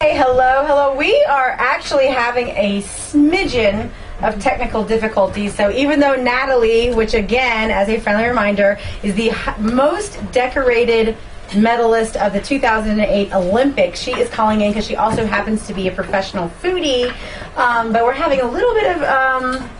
Hey, hello. We are actually having a smidgen of technical difficulties. So even though Natalie, which again, as a friendly reminder, is the most decorated medalist of the 2008 Olympics, she is calling in because she also happens to be a professional foodie. But we're having a little bit of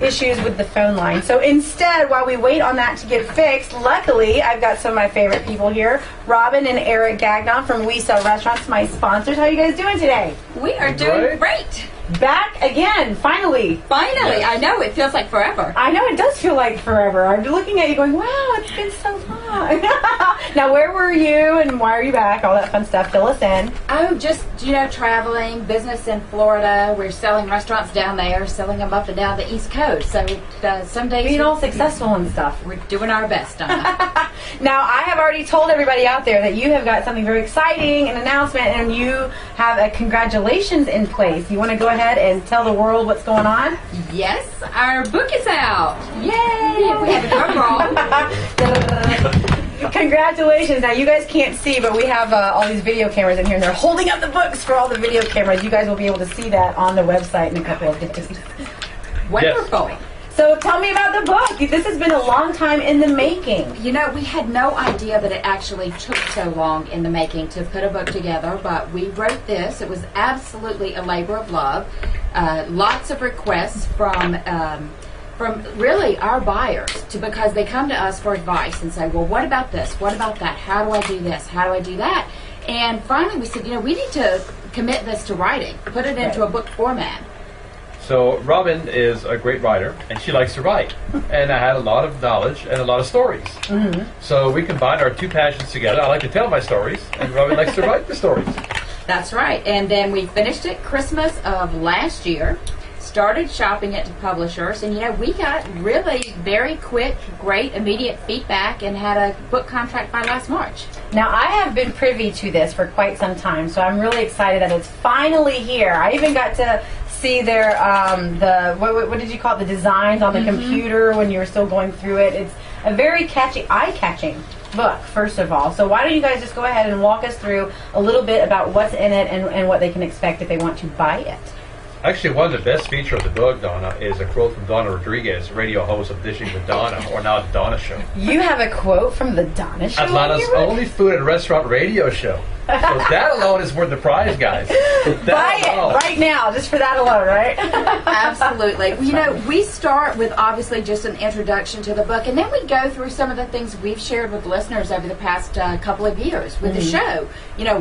issues with the phone line. So instead, while we wait on that to get fixed, luckily, I've got some of my favorite people here, Robin and Eric Gagnon from We Sell Restaurants, my sponsors. How are you guys doing today? We are doing great. Back again, finally. Finally, I know, it feels like forever. I know, it does feel like forever. I'm looking at you going, wow, it's been so long. Now, where were you and why are you back? All that fun stuff. Fill us in. Oh, just, traveling, business in Florida. We're selling restaurants down there, selling them up and down the East Coast. So some days... Being all successful and stuff. We're doing our best, Donna. Now, I have already told everybody out there that you have got something very exciting, an announcement, and you have a congratulations in place. You want to go ahead and tell the world what's going on? Yes, our book is out. Yay! We have it overall. Congratulations. Now, you guys can't see, but we have all these video cameras in here, and they're holding up the books for all the video cameras. You guys will be able to see that on the website in a couple of days. Wonderful. Yes. So tell me about the book. This has been a long time in the making. We had no idea that it actually took so long in the making to put a book together, but we wrote this. It was absolutely a labor of love. Lots of requests from really our buyers because they come to us for advice and say, well, what about this? What about that? How do I do this? How do I do that? And finally we said, we need to commit this to writing, put it into a book format. So Robin is a great writer, and she likes to write. And I had a lot of knowledge and a lot of stories. Mm-hmm. So we combined our two passions together. I like to tell my stories, and Robin likes to write the stories. That's right. And then we finished it Christmas of last year, started shopping it to publishers, and we got really very quick, great, immediate feedback and had a book contract by last March. Now, I have been privy to this for quite some time, so I'm really excited that it's finally here. I even got to see their what did you call it, the designs on the computer when you were still going through it. It's a very catchy, eye-catching book, first of all. So why don't you guys just go ahead and walk us through a little bit about what's in it and what they can expect if they want to buy it. Actually, one of the best features of the book, Donna, is a quote from Donna Rodriguez, radio host of Dishing with Donna, or now the Donna Show. You have a quote from the Donna Show? Atlanta's only food and restaurant radio show. So that alone is worth the prize, guys. Buy it right now, just for that alone, right? Absolutely. We start with obviously just an introduction to the book, and then we go through some of the things we've shared with listeners over the past couple of years with the show.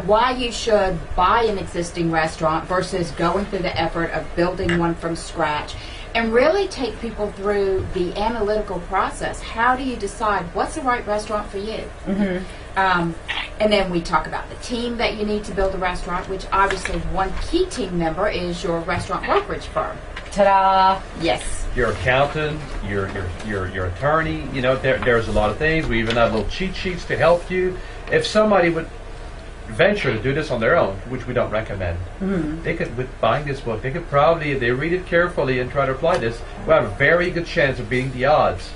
Why you should buy an existing restaurant versus going through the effort of building one from scratch. And really take people through the analytical process. How do you decide what's the right restaurant for you? Mm-hmm. And then we talk about the team that you need to build a restaurant, which obviously one key team member is your restaurant brokerage firm. Ta-da! Yes. Your accountant, your attorney. There's a lot of things. We even have little cheat sheets to help you. If somebody would venture to do this on their own, which we don't recommend, they could, with buying this book, they could probably, if they read it carefully and try to apply this, we have a very good chance of beating the odds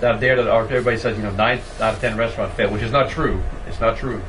that are there that everybody says, 9 out of 10 restaurants fail, which is not true. It's not true.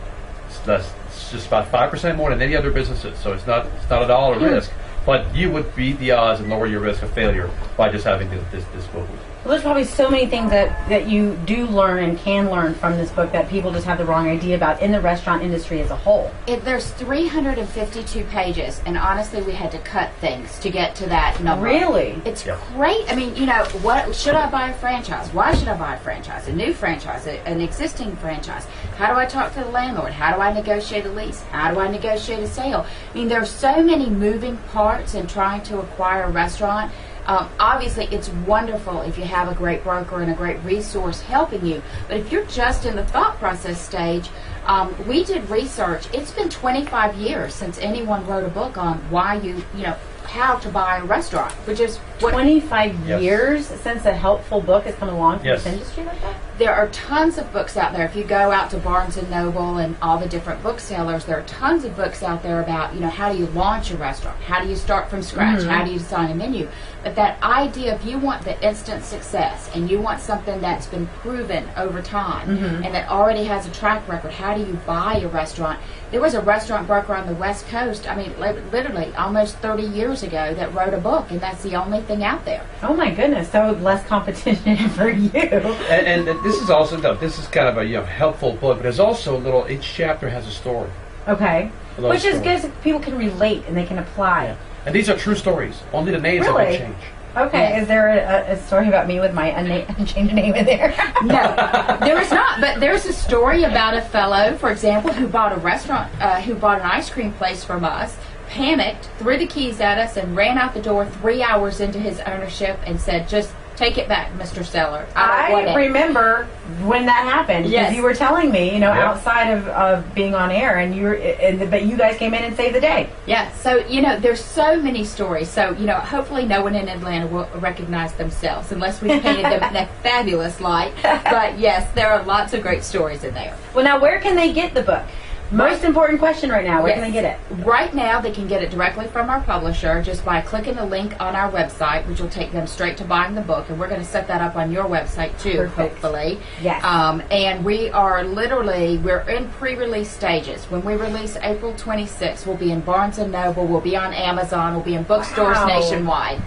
It's just about 5% more than any other businesses, so it's not at all a risk. But you would beat the odds and lower your risk of failure by just having this book. Well, there's probably so many things that you do learn and can learn from this book that people just have the wrong idea about in the restaurant industry as a whole. There's 352 pages, and honestly, we had to cut things to get to that number. Really? It's great. I mean, what should I buy a franchise? Why should I buy a franchise? A new franchise? An existing franchise? How do I talk to the landlord? How do I negotiate a lease? How do I negotiate a sale? I mean, there's so many moving parts in trying to acquire a restaurant. Obviously, it's wonderful if you have a great broker and a great resource helping you. But if you're just in the thought process stage, we did research. It's been 25 years since anyone wrote a book on why how to buy a restaurant, which is 25 Yes. years since a helpful book has come along to Yes. this industry like that? There are tons of books out there. If you go out to Barnes and Noble and all the different booksellers, there are tons of books out there about, how do you launch a restaurant? How do you start from scratch? How do you design a menu? But that idea, if you want the instant success and you want something that's been proven over time and that already has a track record, how do you buy a restaurant? There was a restaurant broker on the West Coast, literally almost 30 years ago, that wrote a book, and that's the only thing out there. Oh my goodness, so less competition for you. And this is also, this is kind of a helpful book, but there's also each chapter has a story. Okay. A little Which is story. good so people can relate and they can apply. Yeah. And these are true stories. Only the names have Really? been changed. Okay, Yes. is there a story about me with my unchanged name in there? No, there is not. But there's a story about a fellow, for example, who bought a restaurant, who bought an ice cream place from us, panicked, threw the keys at us, and ran out the door 3 hours into his ownership and said, "Just take it back, Mr. Seller. I don't want it." remember when that happened because Yes. you were telling me, outside of being on air, but you guys came in and saved the day. Yeah, so, there's so many stories. So, hopefully no one in Atlanta will recognize themselves unless we painted them in a fabulous light. But, yes, there are lots of great stories in there. Well, now where can they get the book? Most important question right now. Where can they get it? Right now, they can get it directly from our publisher just by clicking the link on our website, which will take them straight to buying the book. And we're going to set that up on your website, too, Perfect. hopefully. Yes. And we are we're in pre-release stages. When we release April 26th, we'll be in Barnes & Noble, we'll be on Amazon, we'll be in bookstores Wow. nationwide.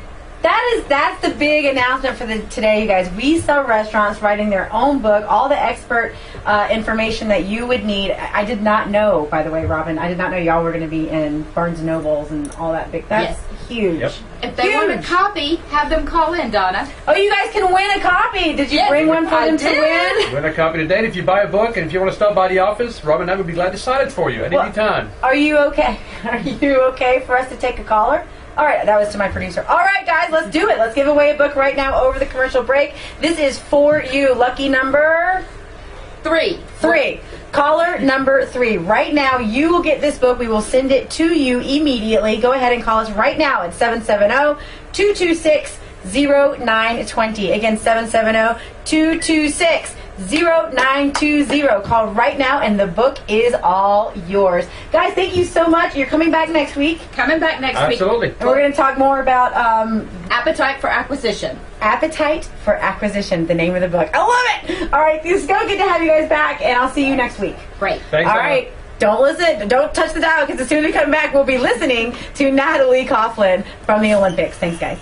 That's the big announcement for today, you guys. We sell restaurants writing their own book, all the expert information that you would need. I did not know, by the way, Robin, I did not know y'all were going to be in Barnes & Nobles and all that big. That's huge. Yep. If they want a copy, have them call in, Donna. Oh, you guys can win a copy. Did you Yes, bring one for I them to did. win? Win a copy today. And if you buy a book and if you want to stop by the office, Robin and I would be glad to sign it for you at any time. Are you okay? Are you okay for us to take a caller? All right, that was to my producer. All right, guys, let's do it. Let's give away a book right now over the commercial break. This is for you. Lucky number 3. 3. Caller number 3. Right now, you will get this book. We will send it to you immediately. Go ahead and call us right now at 770-226-0920. Again, 770-226-0920. 0920. Call right now and the book is all yours. Guys, thank you so much. You're coming back next week. Coming back next week. Absolutely. And we're going to talk more about Appetite for Acquisition. Appetite for Acquisition, the name of the book. I love it. All right, it's so good to have you guys back, and I'll see you next week. Great. Thanks, All Donna. right. Don't touch the dial, because as soon as we come back, we'll be listening to Natalie Coughlin from the Olympics. Thanks, guys.